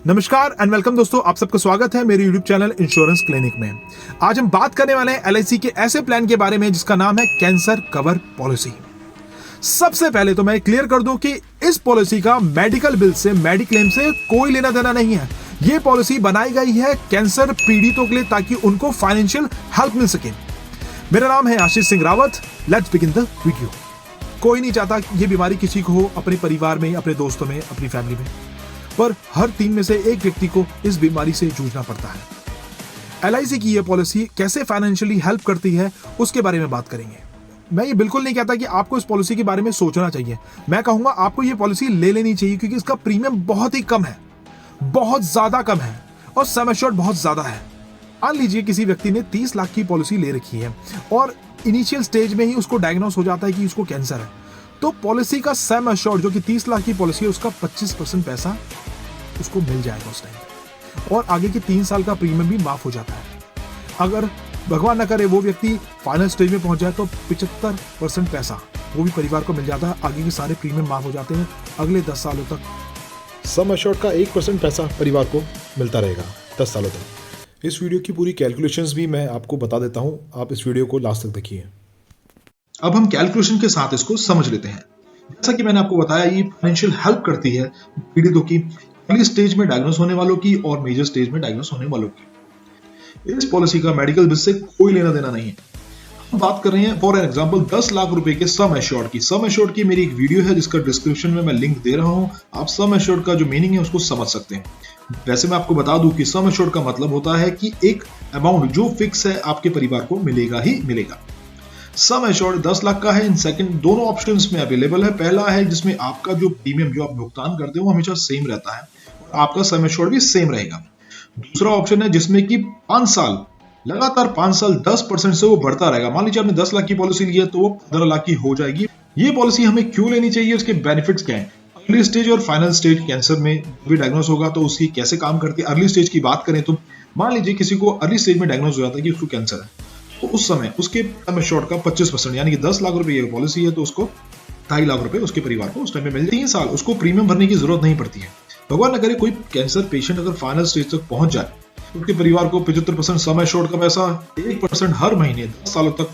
नमस्कार and welcome दोस्तों, आप सबका स्वागत है मेरे YouTube चैनल इंश्योरेंस क्लिनिक में। आज हम बात करने वाले हैं LIC के ऐसे प्लान के बारे में जिसका नाम है कैंसर कवर पॉलिसी। सबसे पहले तो मैं क्लियर कर दूं कि इस पॉलिसी का मेडिकल बिल से, मेडिक्लेम से कोई लेना देना नहीं है। ये पॉलिसी बनाई गई है कैंसर पीड़ितों के लिए ताकि उनको फाइनेंशियल हेल्प मिल सके। मेरा नाम है Ashish Singh Rawat. Let's begin the video. कोई नहीं चाहता कि ये बीमारी किसी को हो, अपने परिवार में, अपने दोस्तों में, अपनी फैमिली में, पर हर 3 में से एक व्यक्ति को इस बीमारी से जूझना पड़ता है। LIC की यह पॉलिसी कैसे फाइनेंशियली हेल्प करती है उसके बारे में बात करेंगे। मैं ये बिल्कुल नहीं कहता कि आपको इस पॉलिसी के बारे में सोचना चाहिए। मैं कहूंगा आपको ये पॉलिसी ले लेनी चाहिए क्योंकि इसका प्रीमियम बहुत ही कम है, बहुत ज्यादा कम है और सम एश्योर्ड बहुत ज्यादा है। मान लीजिए किसी व्यक्ति ने 30 लाख की पॉलिसी ले रखी है और इनिशियल स्टेज में ही उसको डायग्नोस हो जाता है कि उसको कैंसर है, तो पॉलिसी का सम एश्योर्ड जो कि 30 लाख की पॉलिसी है उसका 25% पैसा उसको मिल जाएगा उस टाइम, और आगे के 3 साल का प्रीमियम भी माफ हो जाता है। अगर भगवान न करे वो व्यक्ति फाइनल स्टेज में पहुंच जाए तो 75% पैसा वो भी परिवार को मिल जाता है। आगे के सारे प्रीमियम माफ हो जाते हैं। अगले 10 सालों तक सम एश्योर्ड का 1% पैसा परिवार को मिलता रहेगा 10 सालों तक। इस वीडियो की पूरी कैलकुलेशंस भी मैं आपको बता देता हूं, आप इस वीडियो को लास्ट तक देखिए। अब हम कैलकुलेशन के साथ इसको समझ लेते हैं। जैसा कि मैंने आपको बताया, ये फाइनेंशियल हेल्प करती है पीड़ितों की, अर्ली स्टेज में डायग्नोस होने वालों की और मेजर स्टेज में डायग्नोस होने वालों की। इस पॉलिसी का मेडिकल बिल से कोई लेना देना नहीं है। हम बात कर रहे हैं फॉर एग्जांपल 10 लाख रुपए के सम एश्योर्ड की। सम एश्योर्ड की मेरी एक वीडियो है जिसका डिस्क्रिप्शन में मैं लिंक दे रहा हूं। आप सम एश्योर्ड का जो मीनिंग है उसको समझ सकते हैं। वैसे मैं आपको बता दूं कि सम एश्योर्ड का मतलब होता है कि एक अमाउंट जो फिक्स है आपके परिवार को मिलेगा ही मिलेगा। सम एश्योर्ड 10 लाख का है। इन सेकंड दोनों ऑप्शंस में अवेलेबल है। पहला है जिसमें आपका जो प्रीमियम जो आप भुगतान करते हो वो हमेशा सेम रहता है, आपका सम एश्योर्ड भी सेम रहेगा। दूसरा ऑप्शन है जिसमें कि 5 साल लगातार 5 साल 10% से वो बढ़ता रहेगा। मान लीजिए आपने 10 लाख की पॉलिसी ली है तो वो 15 लाख की हो जाएगी। ये पॉलिसी हमें क्यों लेनी चाहिए, उसके बेनिफिट्स क्या हैं, अर्ली स्टेज और फाइनल स्टेज कैंसर में भी डायग्नोस होगा तो उसकी कैसे काम करती है। अर्ली स्टेज की बात करें तो मान लीजिए किसी को अर्ली स्टेज में डायग्नोस हो जाता है कि उसको कैंसर है, तो उस समय उसके सम एश्योर्ड का 25% यानी कि 10 लाख रुपए ये पॉलिसी है तो उसको 2.5 लाख रुपए उसके परिवार को उस टाइम में मिल जाए। 3 साल उसको प्रीमियम भरने की जरूरत नहीं पड़ती है। भगवान न करे कोई कैंसर पेशेंट अगर फाइनल स्टेज तक पहुंच जाए तो उसके परिवार को 75% सम एश्योर्ड का पैसा, 1% हर महीने 10 सालों तक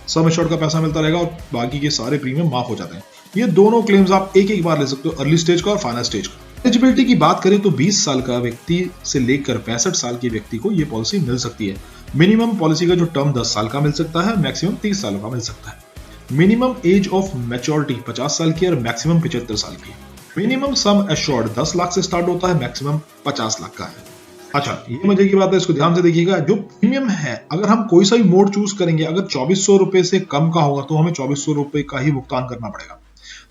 सम एश्योर्ड का पैसा मिलता रहेगा और बाकी के सारे प्रीमियम माफ हो जाते हैं। ये दोनों क्लेम्स आप एक बार ले सकते हो, अर्ली स्टेज का और फाइनल स्टेज का। एलिजिबिलिटी की बात करें तो 20 साल का व्यक्ति से लेकर 65 साल के व्यक्ति को यह पॉलिसी मिल सकती है। मिनिमम पॉलिसी का जो टर्म 10 साल का मिल सकता है, मैक्सिमम 30 सालों का मिल सकता है। मिनिमम एज ऑफ मैच्योरिटी 50 साल की और मैक्सिमम 75 साल की। मिनिमम सम एश्योर्ड 10 लाख से स्टार्ट होता है, मैक्सिमम 50 लाख का है। अच्छा, ये मजे की बात है, इसको ध्यान से देखिएगा। जो प्रीमियम है, अगर हम कोई सा भी मोड चूज करेंगे, अगर 2400 रुपए से कम का होगा तो हमें 2400 रुपए का ही भुगतान करना पड़ेगा।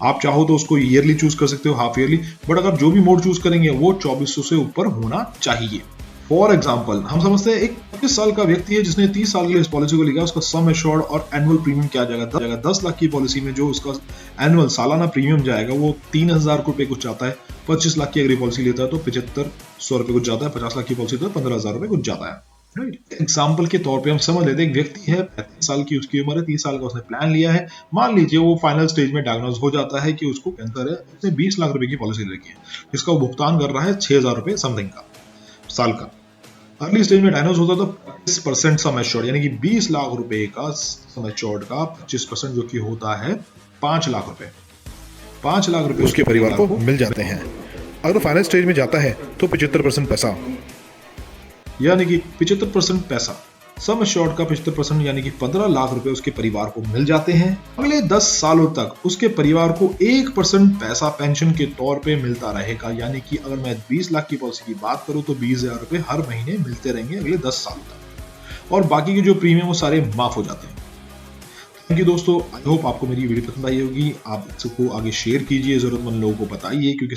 आप चाहो तो उसको ईयरली चूज कर सकते हो, हाफ ईयरली, बट अगर जो भी मोड चूज करेंगे वो 2400 से ऊपर होना चाहिए। फॉर एग्जाम्पल हम समझते हैं एक 25 साल का व्यक्ति है जिसने 30 साल के लिए इस पॉलिसी को लिया, उसका सम एश्योर्ड और एनुअल प्रीमियम क्या जाएगा 10 लाख की पॉलिसी में जो उसका एनुअल सालाना प्रीमियम जाएगा वो 3000 रुपए कुछ जाता है। 25 लाख की अगर पॉलिसी लेता है तो 7500 रुपए कुछ जाता है। 50 लाख की पॉलिसी तो 15,000 रुपए कुछ जाता है। एग्जाम्पल के तौर पे हम समझ लेते हैं एक व्यक्ति है, 35 साल की उसकी उम्र है, 30 साल का उसने प्लान लिया है। मान लीजिए वो फाइनल स्टेज में डायग्नोस हो जाता है कि उसको कैंसर है। उसने 20 लाख रुपए की पॉलिसी ले रखी है, जिसका वो भुगतान कर रहा है 6000 रुपए समथिंग का साल का। अर्ली स्टेज में डायग्नोस होता तो 25% सम एश्योर्ड यानी कि 20 लाख रुपए का सम एश्योर्ड का 25% जो कि होता है 5 लाख रुपए। 5 लाख रुपए उसके परिवार को मिल जाते हैं। अगर फाइनल स्टेज में जाता है तो 75% पैसा, यानी कि 75% पैसा सम एश्योर्ड का 75% यानी कि 15 लाख रुपए उसके परिवार को मिल जाते हैं। अगले 10 सालों तक उसके परिवार को 1% पैसा पेंशन के तौर पे मिलता रहेगा। यानी कि अगर मैं 20 लाख की पॉलिसी की बात करूं तो 20,000 रुपए हर महीने मिलते रहेंगे अगले 10 सालों तक, और बाकी के जो प्रीमियम वो सारे माफ हो जाते हैं। थैंक यू दोस्तों, आई होप आपको मेरी वीडियो पसंद आई होगी। आप इसको आगे शेयर कीजिए, जरूरतमंद लोगों को बताइए, क्योंकि